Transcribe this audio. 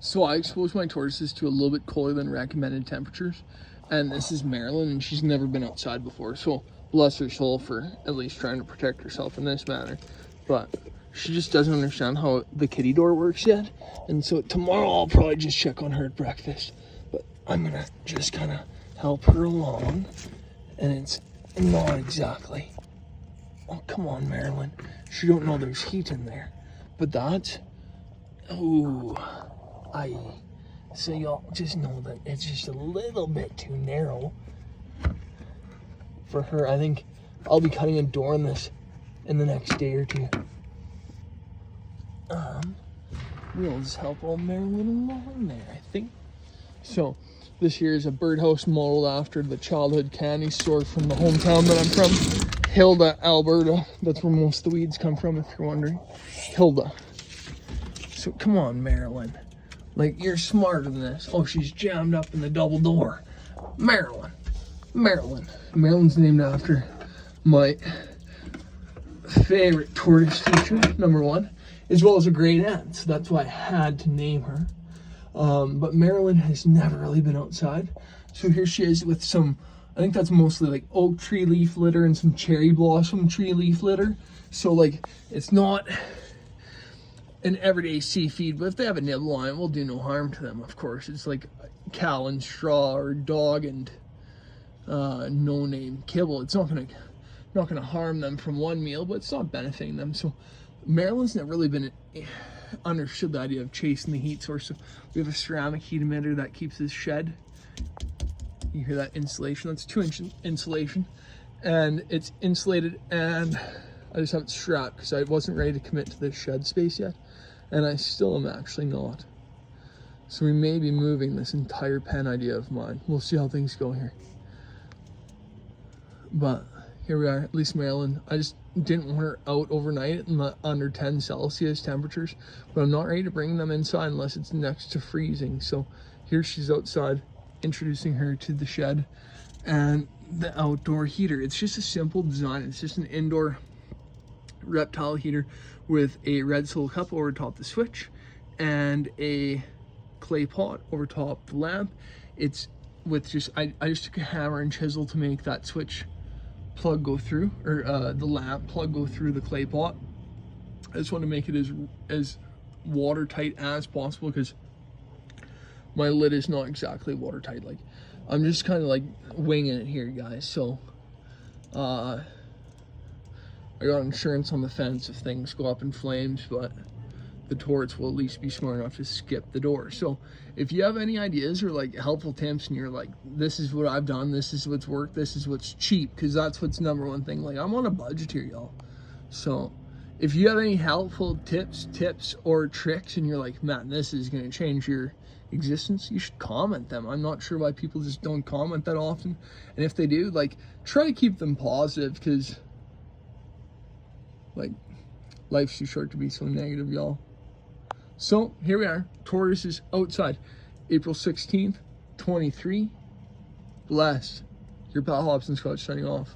So I exposed my tortoises to a little bit colder than recommended temperatures. And this is Marilyn, and she's never been outside before. So bless her soul for at least trying to protect herself in this manner. But she just doesn't understand how the kitty door works yet. And so tomorrow I'll probably just check on her at breakfast. But I'm gonna just kind of help her along. And it's not exactly. Oh, come on, Marilyn. She don't know there's heat in there. But that's, ooh. So y'all just know that it's just a little bit too narrow for her. I think I'll be cutting a door in this in the next day or two. We'll just help old Marilyn along there, I think. So this here is a birdhouse modeled after the childhood candy store from the hometown that I'm from, Hilda, Alberta. That's where most of the weeds come from, if you're wondering. Hilda. So come on, Marilyn. Like, you're smarter than this. Oh, she's jammed up in the double door. Marilyn. Marilyn's named after my favorite tortoise teacher, number one, as well as a great aunt. So that's why I had to name her. But Marilyn has never really been outside. So here she is with some, I think that's mostly like oak tree leaf litter and some cherry blossom tree leaf litter. So like, it's not an everyday sea feed, but if they have a nibble on it, we'll do no harm to them, of course. It's like cow and straw or dog and no-name kibble. It's not gonna harm them from one meal, but it's not benefiting them. So Maryland's never really been understood the idea of chasing the heat source. So we have a ceramic heat emitter that keeps this shed. You hear that insulation? That's 2-inch insulation, and it's insulated, and I just have it strapped because I wasn't ready to commit to this shed space yet, and I still am actually not. So we may be moving this entire pen idea of mine. We'll see how things go here. But here we are, at least Marilyn. I just didn't want her out overnight in the under 10 Celsius temperatures, but I'm not ready to bring them inside unless it's next to freezing. So here she's outside, introducing her to the shed and the outdoor heater. It's just a simple design. It's just an indoor reptile heater with a red sole cup over top the switch and a clay pot over top the lamp. It's with just, I just took a hammer and chisel to make that switch plug go through, or the lamp plug go through the clay pot. I just want to make it as watertight as possible because my lid is not exactly watertight. Like, I'm just kind of like winging it here, guys. So I got insurance on the fence if things go up in flames, but the torts will at least be smart enough to skip the door. So if you have any ideas or like helpful tips and you're like, this is what I've done, this is what's worked, this is what's cheap, because that's what's number one thing. Like, I'm on a budget here, y'all. So if you have any helpful tips or tricks and you're like, man, this is going to change your existence, you should comment them. I'm not sure why people just don't comment that often. And if they do, like, try to keep them positive, because like, life's too short to be so negative, y'all. So here we are, tortoises outside, April 16th, 23. Bless. Your pal Hobson Scott signing off.